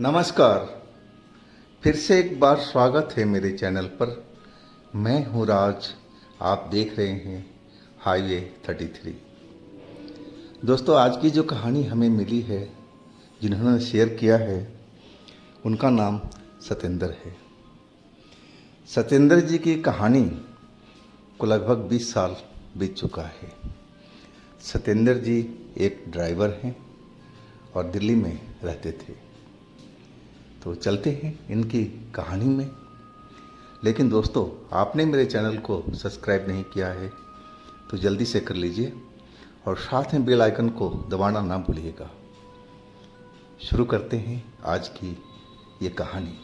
नमस्कार। फिर से एक बार स्वागत है मेरे चैनल पर। मैं हूँ राज। आप देख रहे हैं हाईवे 33। दोस्तों, आज की जो कहानी हमें मिली है, जिन्होंने शेयर किया है, उनका नाम सत्येंद्र है। सत्येंद्र जी की कहानी को लगभग 20 साल बीत चुका है। सत्येंद्र जी एक ड्राइवर हैं और दिल्ली में रहते थे। तो चलते हैं इनकी कहानी में। लेकिन दोस्तों, आपने मेरे चैनल को सब्सक्राइब नहीं किया है तो जल्दी से कर लीजिए और साथ में बेल आइकन को दबाना ना भूलिएगा। शुरू करते हैं आज की ये कहानी।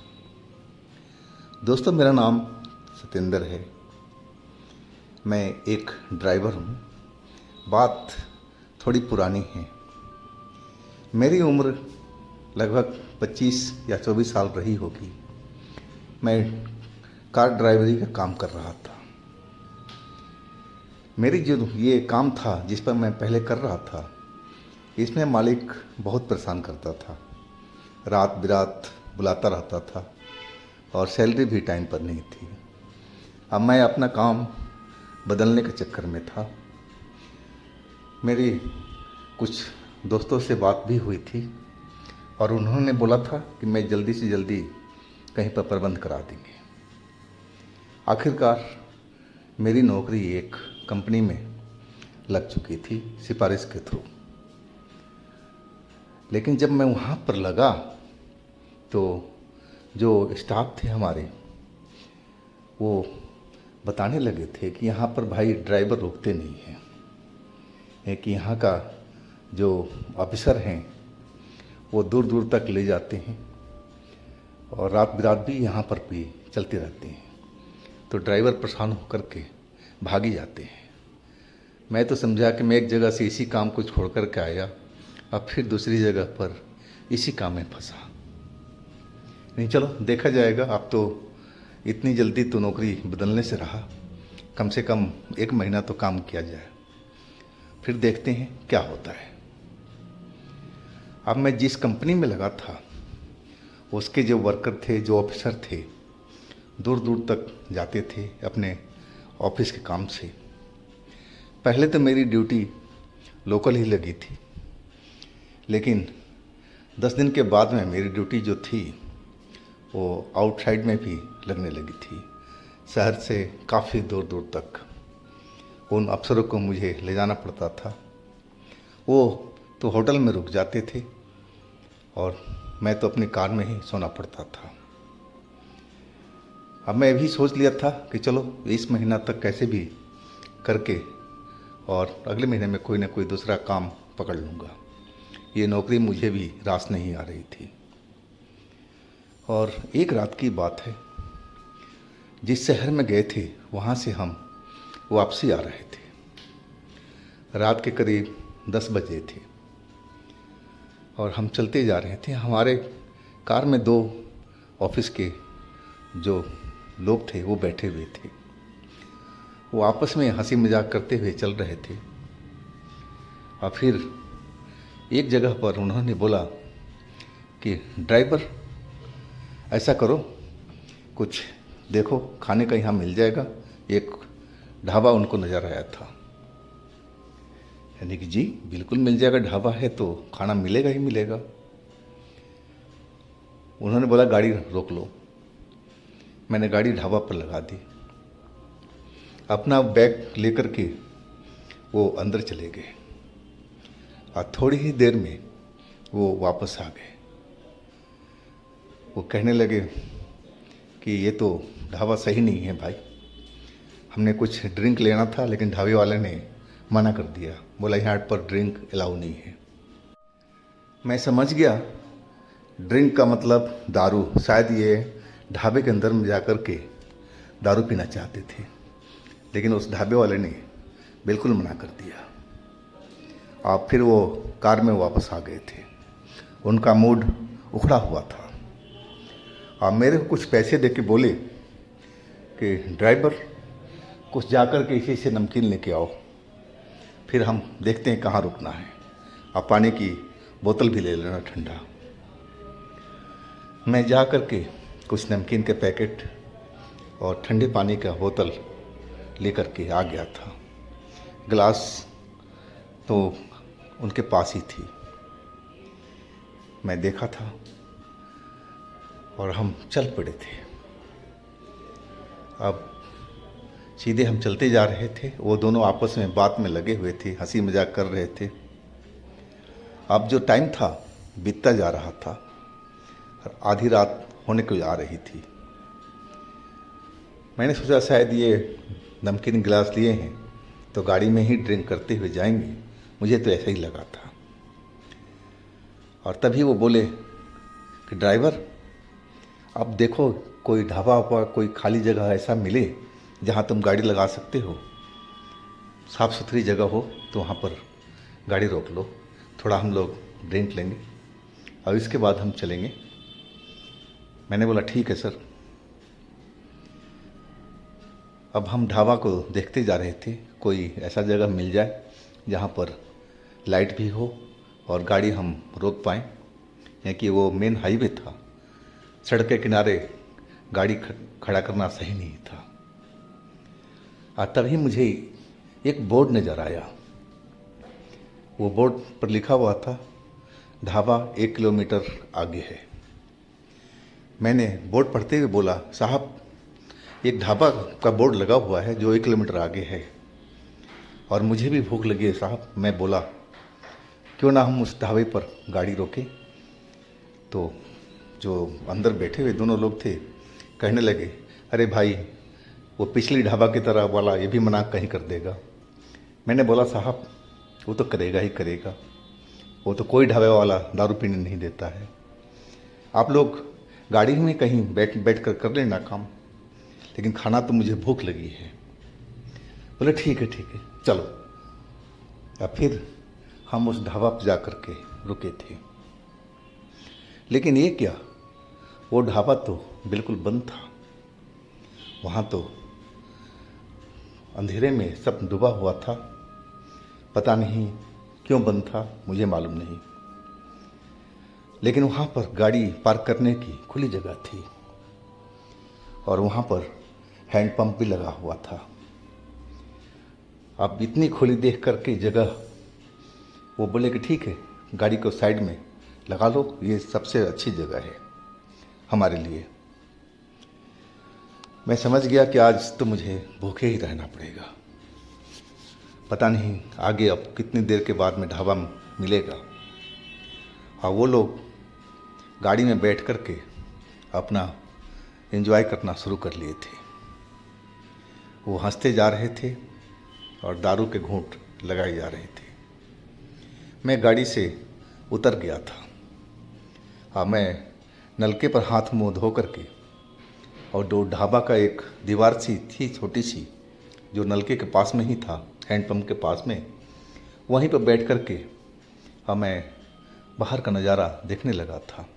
दोस्तों, मेरा नाम सत्येंद्र है। मैं एक ड्राइवर हूँ। बात थोड़ी पुरानी है। मेरी उम्र लगभग 25 या 24 साल रही होगी। मैं कार ड्राइवरी का काम कर रहा था। मेरी जो ये काम था जिस पर मैं पहले कर रहा था, इसमें मालिक बहुत परेशान करता था। रात बिरात बुलाता रहता था और सैलरी भी टाइम पर नहीं थी। अब मैं अपना काम बदलने के चक्कर में था। मेरी कुछ दोस्तों से बात भी हुई थी और उन्होंने बोला था कि मैं जल्दी से जल्दी कहीं पर प्रबंध करा देंगे। आखिरकार मेरी नौकरी एक कंपनी में लग चुकी थी सिफारिश के थ्रू। लेकिन जब मैं वहाँ पर लगा तो जो स्टाफ थे हमारे, वो बताने लगे थे कि यहाँ पर भाई ड्राइवर रुकते नहीं हैं, कि यहाँ का जो ऑफिसर हैं वो दूर दूर तक ले जाते हैं और रात बिरात भी यहाँ पर भी चलते रहते हैं। तो ड्राइवर परेशान होकर के भागी जाते हैं। मैं तो समझा कि मैं एक जगह से इसी काम को छोड़ कर के आया, अब फिर दूसरी जगह पर इसी काम में फंसा। नहीं, चलो देखा जाएगा। अब तो इतनी जल्दी तो नौकरी बदलने से रहा, कम से कम 1 महीना तो काम किया जाए, फिर देखते हैं क्या होता है। अब मैं जिस कंपनी में लगा था, उसके जो वर्कर थे, जो ऑफिसर थे, दूर दूर तक जाते थे अपने ऑफिस के काम से। पहले तो मेरी ड्यूटी लोकल ही लगी थी, लेकिन 10 दिन के बाद में मेरी ड्यूटी जो थी वो आउटसाइड में भी लगने लगी थी। शहर से काफ़ी दूर दूर तक उन अफसरों को मुझे ले जाना पड़ता था। वो तो होटल में रुक जाते थे और मैं तो अपनी कार में ही सोना पड़ता था। अब मैं भी सोच लिया था कि चलो इस महीना तक कैसे भी करके और अगले महीने में कोई ना कोई दूसरा काम पकड़ लूँगा। ये नौकरी मुझे भी रास नहीं आ रही थी। और एक रात की बात है, जिस शहर में गए थे वहाँ से हम वापसी आ रहे थे। रात के करीब 10 बजे थे और हम चलते जा रहे थे। हमारे कार में 2 ऑफिस के जो लोग थे वो बैठे हुए थे। वो आपस में हंसी मजाक करते हुए चल रहे थे। और फिर एक जगह पर उन्होंने बोला कि ड्राइवर, ऐसा करो, कुछ देखो, खाने का यहाँ मिल जाएगा। एक ढाबा उनको नज़र आया था। यानी कि जी बिल्कुल मिल जाएगा, ढाबा है तो खाना मिलेगा ही मिलेगा। उन्होंने बोला गाड़ी रोक लो। मैंने गाड़ी ढाबा पर लगा दी। अपना बैग लेकर के वो अंदर चले गए और थोड़ी ही देर में वो वापस आ गए। वो कहने लगे कि ये तो ढाबा सही नहीं है भाई, हमने कुछ ड्रिंक लेना था लेकिन ढाबे वाले ने मना कर दिया, बोला यहाँ पर ड्रिंक अलाउ नहीं है। मैं समझ गया ड्रिंक का मतलब दारू। शायद ये ढाबे के अंदर में जाकर के दारू पीना चाहते थे, लेकिन उस ढाबे वाले ने बिल्कुल मना कर दिया। और फिर वो कार में वापस आ गए थे। उनका मूड उखड़ा हुआ था। और मेरे को कुछ पैसे दे के बोले कि ड्राइवर, कुछ जाकर के इसी से नमकीन लेके आओ, फिर हम देखते हैं कहाँ रुकना है। और पानी की बोतल भी ले लेना ठंडा। मैं जा कर के कुछ नमकीन के पैकेट और ठंडे पानी का बोतल लेकर के आ गया था। गिलास तो उनके पास ही थी, मैं देखा था और हम चल पड़े थे। अब सीधे हम चलते जा रहे थे, वो दोनों आपस में बात में लगे हुए थे, हंसी मजाक कर रहे थे। अब जो टाइम था बीतता जा रहा था और आधी रात होने को आ रही थी। मैंने सोचा शायद ये नमकीन गिलास लिए हैं तो गाड़ी में ही ड्रिंक करते हुए जाएंगे, मुझे तो ऐसा ही लगा था। और तभी वो बोले कि ड्राइवर, अब देखो कोई ढाबा हुआ, कोई खाली जगह ऐसा मिले जहाँ तुम गाड़ी लगा सकते हो, साफ़ सुथरी जगह हो तो वहाँ पर गाड़ी रोक लो, थोड़ा हम लोग ड्रिंक लेंगे और इसके बाद हम चलेंगे। मैंने बोला ठीक है सर। अब हम ढाबा को देखते जा रहे थे, कोई ऐसा जगह मिल जाए जहाँ पर लाइट भी हो और गाड़ी हम रोक पाएँ, क्योंकि वो मेन हाईवे था, सड़क के किनारे गाड़ी खड़ा करना सही नहीं था। और तभी मुझे एक बोर्ड नज़र आया। वो बोर्ड पर लिखा हुआ था ढाबा 1 किलोमीटर आगे है। मैंने बोर्ड पढ़ते हुए बोला, साहब एक ढाबा का बोर्ड लगा हुआ है जो 1 किलोमीटर आगे है और मुझे भी भूख लगी है साहब। मैं बोला क्यों ना हम उस ढाबे पर गाड़ी रोकें। तो जो अंदर बैठे हुए दोनों लोग थे कहने लगे, अरे भाई वो पिछली ढाबा की तरह वाला ये भी मना कहीं कर देगा। मैंने बोला साहब वो तो करेगा ही करेगा, वो तो कोई ढाबे वाला दारू पीने नहीं देता है, आप लोग गाड़ी में कहीं बैठ कर लेना काम, लेकिन खाना तो मुझे भूख लगी है। बोले ठीक है चलो। या फिर हम उस ढाबा पर जा कर के रुके थे। लेकिन ये क्या, वो ढाबा तो बिल्कुल बंद था। वहाँ तो अंधेरे में सब डूबा हुआ था, पता नहीं क्यों बंद था, मुझे मालूम नहीं। लेकिन वहाँ पर गाड़ी पार्क करने की खुली जगह थी और वहाँ पर हैंड पंप भी लगा हुआ था। अब इतनी खुली देख करके जगह, वो बोले कि ठीक है गाड़ी को साइड में लगा लो, ये सबसे अच्छी जगह है हमारे लिए। मैं समझ गया कि आज तो मुझे भूखे ही रहना पड़ेगा, पता नहीं आगे अब कितनी देर के बाद में ढाबा मिलेगा। और वो लोग गाड़ी में बैठ कर के अपना एंजॉय करना शुरू कर लिए थे। वो हंसते जा रहे थे और दारू के घूंट लगाए जा रहे थे। मैं गाड़ी से उतर गया था। हाँ, मैं नलके पर हाथ मुंह धो करके, और दो ढाबा का एक दीवार सी थी छोटी सी, जो नलके के पास में ही था, हैंडपम्प के पास में, वहीं पर बैठ कर के हाँ मैं बाहर का नज़ारा देखने लगा था।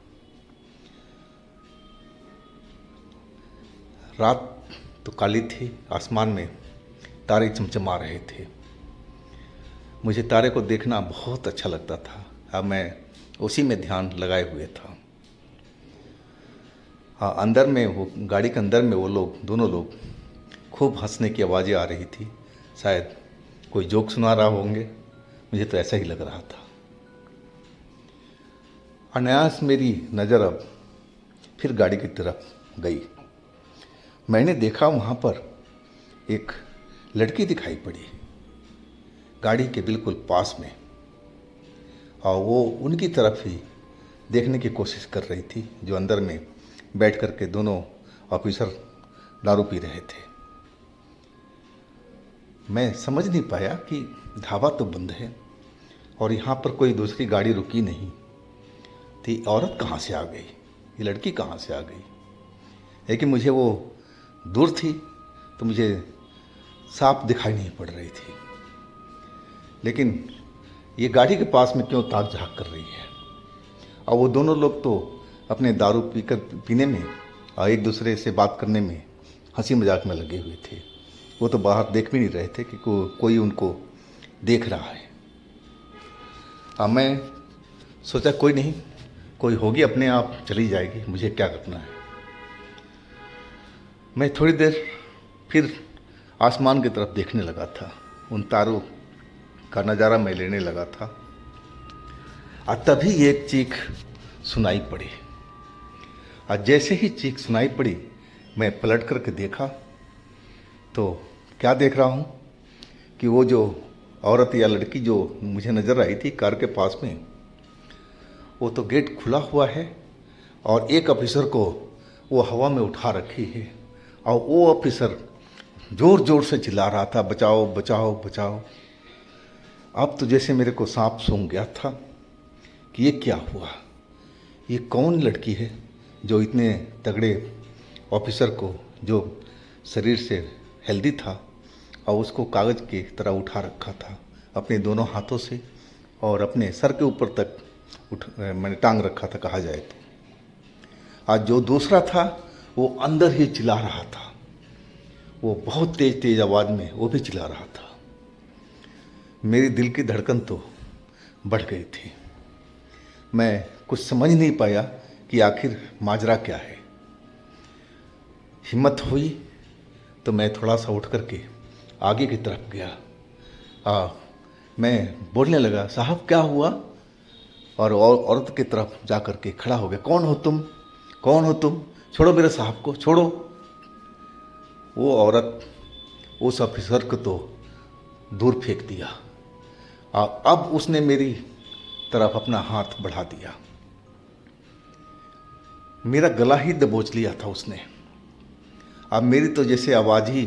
रात तो काली थी, आसमान में तारे चमचमा रहे थे। मुझे तारे को देखना बहुत अच्छा लगता था। अब मैं उसी में ध्यान लगाए हुए था। हाँ, अंदर में वो गाड़ी के अंदर में वो लोग, दोनों लोग खूब हंसने की आवाज़ें आ रही थी। शायद कोई जोक सुना रहा होंगे, मुझे तो ऐसा ही लग रहा था। अनायास मेरी नज़र अब फिर गाड़ी की तरफ गई। मैंने देखा वहाँ पर एक लड़की दिखाई पड़ी गाड़ी के बिल्कुल पास में, और वो उनकी तरफ ही देखने की कोशिश कर रही थी, जो अंदर में बैठ कर के दोनों ऑफिसर दारू पी रहे थे। मैं समझ नहीं पाया कि ढाबा तो बंद है और यहाँ पर कोई दूसरी गाड़ी रुकी नहीं थी। औरत कहाँ से आ गई, ये लड़की कहाँ से आ गई? लेकिन मुझे वो दूर थी तो मुझे साफ दिखाई नहीं पड़ रही थी, लेकिन ये गाड़ी के पास में क्यों ताक झाँक कर रही है? और वो दोनों लोग तो अपने दारू पीने में और एक दूसरे से बात करने में हंसी मजाक में लगे हुए थे। वो तो बाहर देख भी नहीं रहे थे कि कोई उनको देख रहा है। मैं सोचा कोई नहीं, कोई होगी अपने आप चली जाएगी, मुझे क्या करना है। मैं थोड़ी देर फिर आसमान की तरफ देखने लगा था, उन तारों का नज़ारा मैं लेने लगा था। और तभी एक चीख सुनाई पड़ी, और जैसे ही चीख सुनाई पड़ी मैं पलट करके देखा तो क्या देख रहा हूँ कि वो जो औरत या लड़की जो मुझे नज़र आई थी कार के पास में, वो तो गेट खुला हुआ है और एक ऑफिसर को वो हवा में उठा रखी है, और वो ऑफिसर ज़ोर ज़ोर से चिल्ला रहा था, बचाओ बचाओ बचाओ। अब तो जैसे मेरे को सांप सूंघ गया था कि ये क्या हुआ, ये कौन लड़की है जो इतने तगड़े ऑफिसर को, जो शरीर से हेल्दी था और उसको कागज़ की तरह उठा रखा था अपने दोनों हाथों से, और अपने सर के ऊपर तक मैंने टांग रखा था कहा जाए तो। आज जो दूसरा था वो अंदर ही चिल्ला रहा था, वो बहुत तेज तेज आवाज़ में वो भी चिल्ला रहा था। मेरी दिल की धड़कन तो बढ़ गई थी। मैं कुछ समझ नहीं पाया कि आखिर माजरा क्या है। हिम्मत हुई तो मैं थोड़ा सा उठ करके आगे की तरफ गया। मैं बोलने लगा, साहब क्या हुआ? और औरत की तरफ जा कर के खड़ा हो गया, कौन हो तुम, कौन हो तुम, छोड़ो मेरे साहब को, छोड़ो। वो औरत उस ऑफिसर को तो दूर फेंक दिया, और अब उसने मेरी तरफ अपना हाथ बढ़ा दिया। मेरा गला ही दबोच लिया था उसने। अब मेरी तो जैसे आवाज़ ही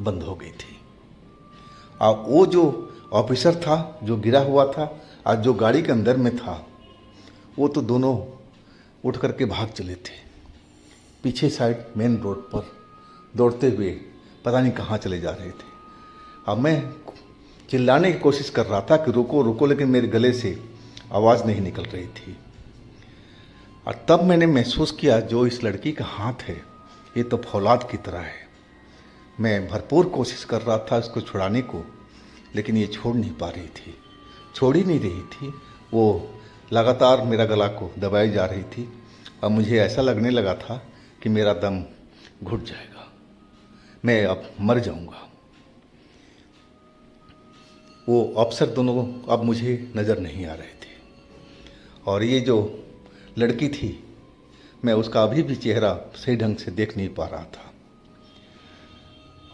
बंद हो गई थी। अब वो जो ऑफिसर था जो गिरा हुआ था और जो गाड़ी के अंदर में था, वो तो दोनों उठ करके भाग चले थे पीछे साइड मेन रोड पर, दौड़ते हुए पता नहीं कहाँ चले जा रहे थे। अब मैं चिल्लाने की कोशिश कर रहा था कि रुको रुको, लेकिन मेरे गले से आवाज़ नहीं निकल रही थी। और तब मैंने महसूस किया जो इस लड़की का हाथ है ये तो फौलाद की तरह है। मैं भरपूर कोशिश कर रहा था इसको छुड़ाने को, लेकिन ये छोड़ नहीं पा रही थी, छोड़ ही नहीं रही थी। वो लगातार मेरा गला को दबाई जा रही थी, और मुझे ऐसा लगने लगा था कि मेरा दम घुट जाएगा, मैं अब मर जाऊंगा। वो अफसर दोनों अब मुझे नज़र नहीं आ रहे थे, और ये जो लड़की थी मैं उसका अभी भी चेहरा सही ढंग से देख नहीं पा रहा था,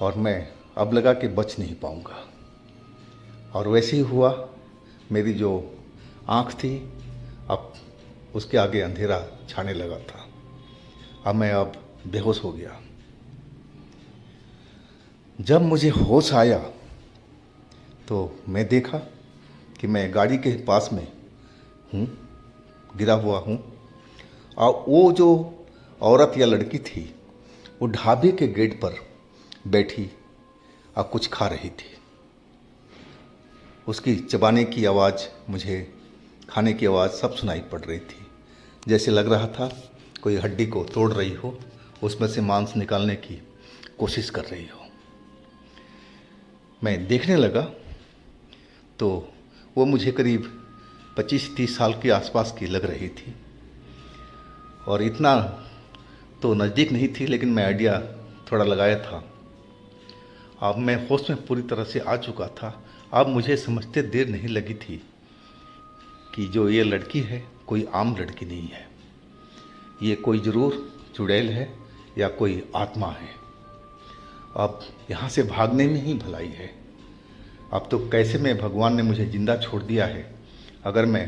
और मैं अब लगा कि बच नहीं पाऊंगा। और वैसे ही हुआ, मेरी जो आँख थी अब उसके आगे अंधेरा छाने लगा था, अब मैं बेहोश हो गया। जब मुझे होश आया तो मैं देखा कि मैं गाड़ी के पास में हूँ, गिरा हुआ हूँ, और वो जो औरत या लड़की थी वो ढाबे के गेट पर बैठी और कुछ खा रही थी। उसकी चबाने की आवाज़, मुझे खाने की आवाज़ सब सुनाई पड़ रही थी। जैसे लग रहा था कोई हड्डी को तोड़ रही हो, उसमें से मांस निकालने की कोशिश कर रही हो। मैं देखने लगा तो वो मुझे करीब 25-30 साल के आसपास की लग रही थी, और इतना तो नज़दीक नहीं थी, लेकिन मैं आइडिया थोड़ा लगाया था। अब मैं होश में पूरी तरह से आ चुका था। अब मुझे समझते देर नहीं लगी थी कि जो ये लड़की है कोई आम लड़की नहीं है, ये कोई ज़रूर चुड़ैल है या कोई आत्मा है। अब यहाँ से भागने में ही भलाई है। अब तो कैसे में भगवान ने मुझे ज़िंदा छोड़ दिया है। अगर मैं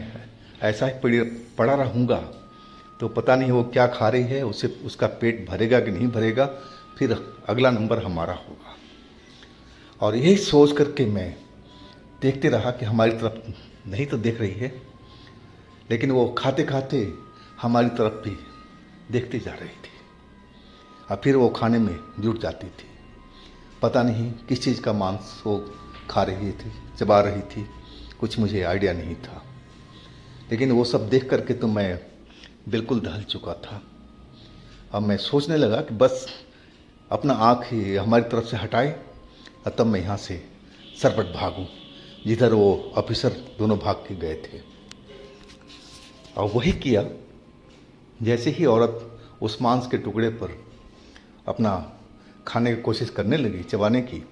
ऐसा ही पड़ा रहूँगा तो पता नहीं वो क्या खा रही है, उससे उसका पेट भरेगा कि नहीं भरेगा, फिर अगला नंबर हमारा होगा। और यही सोच करके मैं देखते रहा कि हमारी तरफ नहीं तो देख रही है, लेकिन वो खाते खाते हमारी तरफ भी देखती जा रही थी, और फिर वो खाने में जुट जाती थी। पता नहीं किस चीज़ का मांस वो खा रही थी, चबा रही थी, कुछ मुझे आइडिया नहीं था। लेकिन वो सब देख करके तो मैं बिल्कुल दहल चुका था। अब मैं सोचने लगा कि बस अपना आँख ही हमारी तरफ से हटाए, और तब मैं यहाँ से सरपट भागूं जिधर वो ऑफिसर दोनों भाग के गए थे। और वही किया जैसे ही औरत उस मांस के टुकड़े पर अपना खाने की कोशिश करने लगी, चबाने की,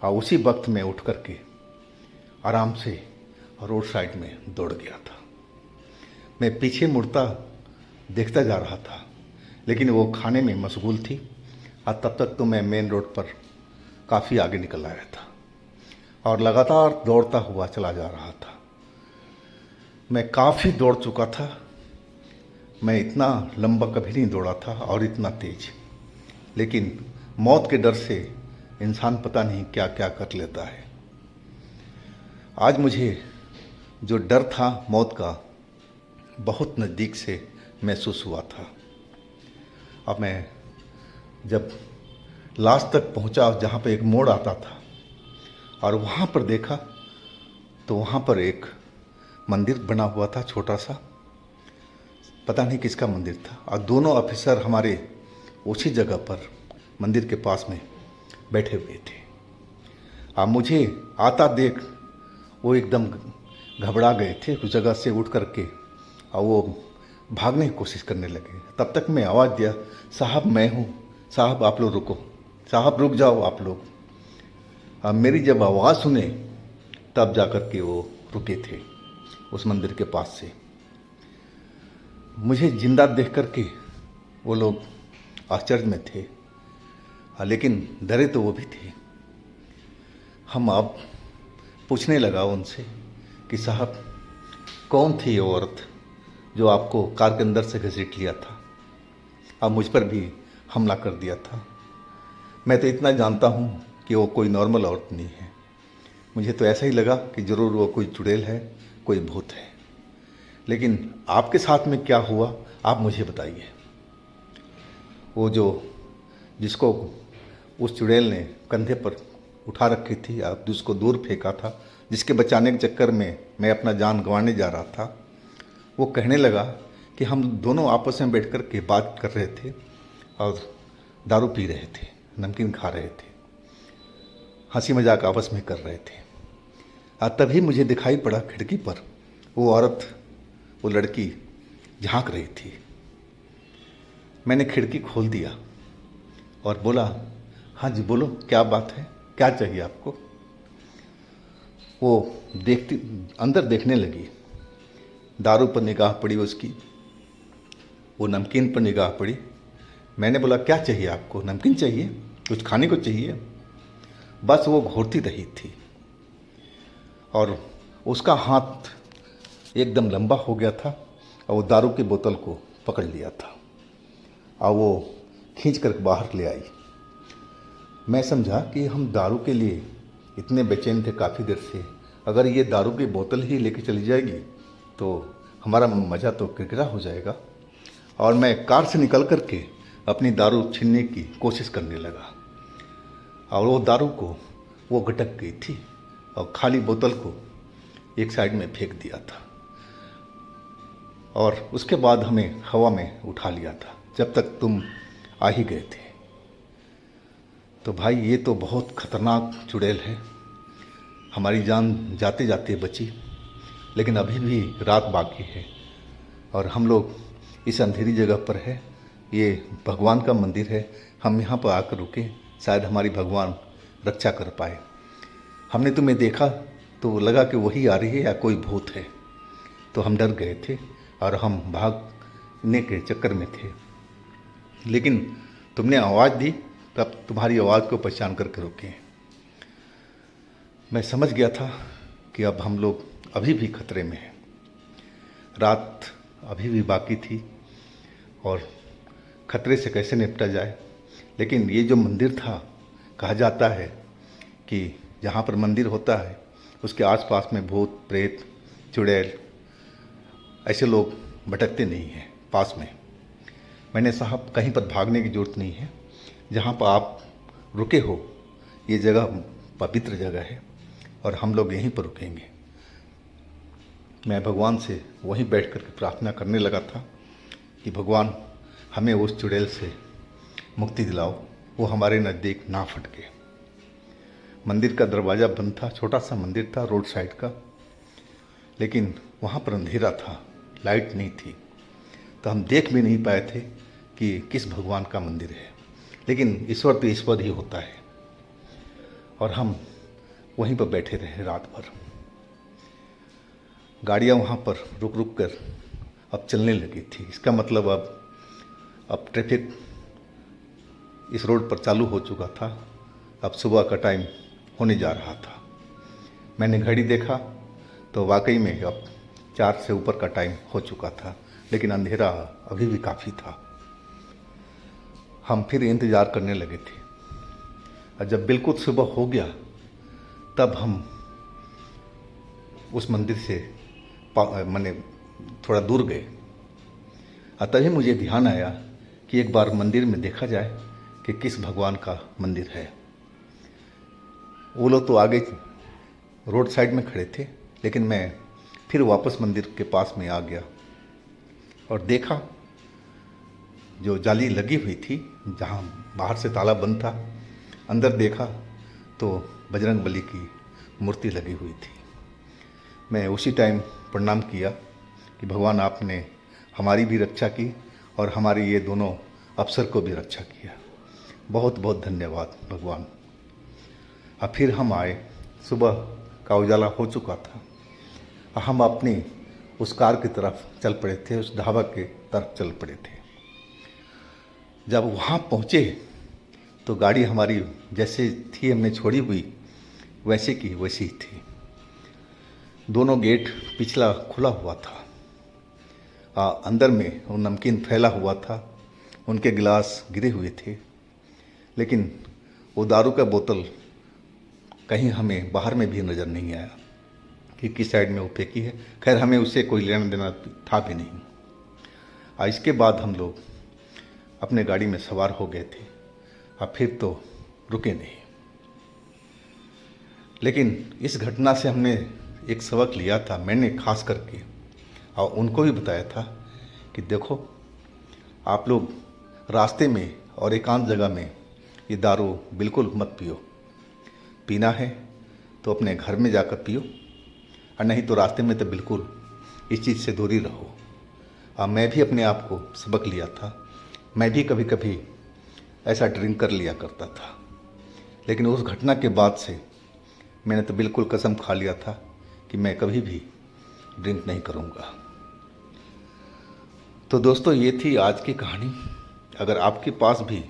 और उसी वक्त में उठ कर के आराम से रोड साइड में दौड़ गया था। मैं पीछे मुड़ता देखता जा रहा था, लेकिन वो खाने में मशगूल थी, और तब तक तो मैं मेन रोड पर काफ़ी आगे निकल आया था और लगातार दौड़ता हुआ चला जा रहा था। मैं काफ़ी दौड़ चुका था। मैं इतना लंबा कभी नहीं दौड़ा था और इतना तेज, लेकिन मौत के डर से इंसान पता नहीं क्या क्या कर लेता है। आज मुझे जो डर था मौत का, बहुत नज़दीक से महसूस हुआ था। अब मैं जब लास्ट तक पहुंचा, जहाँ पे एक मोड़ आता था, और वहाँ पर देखा तो वहाँ पर एक मंदिर बना हुआ था, छोटा सा, पता नहीं किसका मंदिर था, और दोनों ऑफिसर हमारे उसी जगह पर मंदिर के पास में बैठे हुए थे। अब मुझे आता देख वो एकदम घबरा गए थे, उस जगह से उठ करके और वो भागने की कोशिश करने लगे। तब तक मैं आवाज़ दिया, साहब मैं हूँ, साहब आप लोग रुको, साहब रुक जाओ आप लोग। अब मेरी जब आवाज़ सुने तब जा कर के वो रुके थे उस मंदिर के पास से। मुझे जिंदा देख करके वो लोग आश्चर्य में थे, लेकिन डरे तो वो भी थे। हम अब पूछने लगा उनसे कि साहब कौन थी ये औरत जो आपको कार के अंदर से घसीट लिया था, अब मुझ पर भी हमला कर दिया था। मैं तो इतना जानता हूँ कि वो कोई नॉर्मल औरत नहीं है। मुझे तो ऐसा ही लगा कि ज़रूर वो कोई चुड़ैल है, कोई भूत है। लेकिन आपके साथ में क्या हुआ आप मुझे बताइए। वो जिसको उस चुड़ैल ने कंधे पर उठा रखी थी, आप जिसको दूर फेंका था, जिसके बचाने के चक्कर में मैं अपना जान गंवाने जा रहा था, वो कहने लगा कि हम दोनों आपस में बैठ कर के बात कर रहे थे और दारू पी रहे थे, नमकीन खा रहे थे, हंसी मजाक आपस में कर रहे थे। और तभी मुझे दिखाई पड़ा खिड़की पर वो औरत, वो लड़की झांक रही थी। मैंने खिड़की खोल दिया और बोला, हाँ जी बोलो, क्या बात है, क्या चाहिए आपको। वो देखती अंदर देखने लगी, दारू पर निगाह पड़ी उसकी, वो नमकीन पर निगाह पड़ी। मैंने बोला, क्या चाहिए आपको, नमकीन चाहिए, कुछ खाने को चाहिए। बस वो घूरती रही थी और उसका हाथ एकदम लंबा हो गया था और वो दारू की बोतल को पकड़ लिया था और वो खींच कर बाहर ले आई। मैं समझा कि हम दारू के लिए इतने बेचैन थे काफ़ी देर से, अगर ये दारू की बोतल ही लेके चली जाएगी तो हमारा मज़ा तो किरकिरा हो जाएगा। और मैं कार से निकल कर के अपनी दारू छीनने की कोशिश करने लगा और वो दारू को वो गटक गई थी और खाली बोतल को एक साइड में फेंक दिया था। और उसके बाद हमें हवा में उठा लिया था जब तक तुम आ ही गए थे। तो भाई ये तो बहुत ख़तरनाक चुड़ैल है। हमारी जान जाते जाते बची, लेकिन अभी भी रात बाकी है और हम लोग इस अंधेरी जगह पर है। ये भगवान का मंदिर है, हम यहाँ पर आकर रुके, शायद हमारी भगवान रक्षा कर पाए। हमने तुम्हें देखा तो लगा कि वही आ रही है या कोई भूत है, तो हम डर गए थे और हम भागने के चक्कर में थे। लेकिन तुमने आवाज़ दी तब तुम्हारी आवाज़ को पहचान करके रुके। मैं समझ गया था कि अब हम लोग अभी भी खतरे में हैं, रात अभी भी बाकी थी और खतरे से कैसे निपटा जाए। लेकिन ये जो मंदिर था, कहा जाता है कि जहाँ पर मंदिर होता है उसके आसपास में भूत प्रेत चुड़ैल ऐसे लोग भटकते नहीं हैं पास में। मैंने साहब कहीं पर भागने की ज़रूरत नहीं है, जहाँ पर आप रुके हो ये जगह पवित्र जगह है और हम लोग यहीं पर रुकेंगे। मैं भगवान से वहीं बैठ कर के प्रार्थना करने लगा था कि भगवान हमें उस चुड़ैल से मुक्ति दिलाओ, वो हमारे नज़दीक ना फटके। मंदिर का दरवाज़ा बंद था, छोटा सा मंदिर था रोड साइड का, लेकिन वहाँ पर अंधेरा था, लाइट नहीं थी। तो हम देख भी नहीं पाए थे कि किस भगवान का मंदिर है। लेकिन ईश्वर तो ईश्वर ही होता है। और हम वहीं पर बैठे रहे रात भर। गाड़ियाँ वहाँ पर रुक रुक कर अब चलने लगी थी। इसका मतलब अब ट्रैफिक इस रोड पर चालू हो चुका था। अब सुबह का टाइम होने जा रहा था। मैंने घड़ी देखा तो वाकई में अब 4 से ऊपर का टाइम हो चुका था, लेकिन अंधेरा अभी भी काफ़ी था। हम फिर इंतज़ार करने लगे थे और जब बिल्कुल सुबह हो गया तब हम उस मंदिर से मैंने थोड़ा दूर गए। और तभी मुझे ध्यान आया कि एक बार मंदिर में देखा जाए कि किस भगवान का मंदिर है। वो लोग तो आगे रोड साइड में खड़े थे, लेकिन मैं फिर वापस मंदिर के पास में आ गया और देखा जो जाली लगी हुई थी, जहाँ बाहर से ताला बंद था, अंदर देखा तो बजरंग बली की मूर्ति लगी हुई थी। मैं उसी टाइम प्रणाम किया कि भगवान आपने हमारी भी रक्षा की और हमारे ये दोनों अफसर को भी रक्षा किया। बहुत बहुत धन्यवाद भगवान। और फिर हम आए। सुबह का उजाला हो चुका था। हम अपनी उस कार की तरफ चल पड़े थे, उस ढाबा के तरफ चल पड़े थे। जब वहाँ पहुँचे तो गाड़ी हमारी जैसे थी हमने छोड़ी हुई वैसे की वैसी ही थी। दोनों गेट पिछला खुला हुआ था। अंदर में वो नमकीन फैला हुआ था, उनके गिलास गिरे हुए थे, लेकिन वो दारू का बोतल कहीं हमें बाहर में भी नज़र नहीं आया कि किस साइड में वो फेंकी है। खैर हमें उससे कोई लेना देना था भी नहीं। इसके बाद हम लोग अपने गाड़ी में सवार हो गए थे और फिर तो रुके नहीं। लेकिन इस घटना से हमने एक सबक लिया था, मैंने खास करके, और उनको भी बताया था कि देखो आप लोग रास्ते में और एकांत जगह में ये दारू बिल्कुल मत पियो। पीना है तो अपने घर में जाकर पियो, और नहीं तो रास्ते में तो बिल्कुल इस चीज़ से दूरी रहो। मैं भी अपने आप को सबक लिया था। मैं भी कभी कभी ऐसा ड्रिंक कर लिया करता था, लेकिन उस घटना के बाद से मैंने तो बिल्कुल कसम खा लिया था कि मैं कभी भी ड्रिंक नहीं करूँगा। तो दोस्तों, ये थी आज की कहानी। अगर आपके पास भी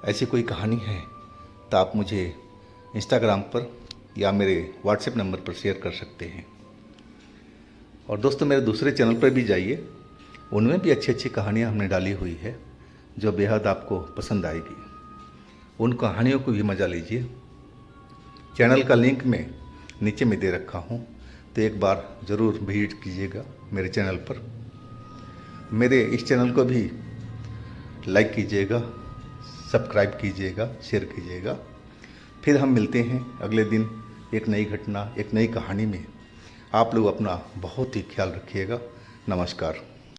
ऐसी कोई कहानी है तो आप मुझे इंस्टाग्राम पर या मेरे व्हाट्सएप नंबर पर शेयर कर सकते हैं। और दोस्तों, मेरे दूसरे चैनल पर भी जाइए, उनमें भी अच्छी अच्छी कहानियाँ हमने डाली हुई है जो बेहद आपको पसंद आएगी। उन कहानियों को भी मज़ा लीजिए। चैनल का लिंक मैं नीचे में दे रखा हूँ, तो एक बार ज़रूर विजिट कीजिएगा मेरे चैनल पर। मेरे इस चैनल को भी लाइक कीजिएगा, सब्सक्राइब कीजिएगा, शेयर कीजिएगा। फिर हम मिलते हैं अगले दिन एक नई घटना, एक नई कहानी में। आप लोग अपना बहुत ही ख्याल रखिएगा। नमस्कार।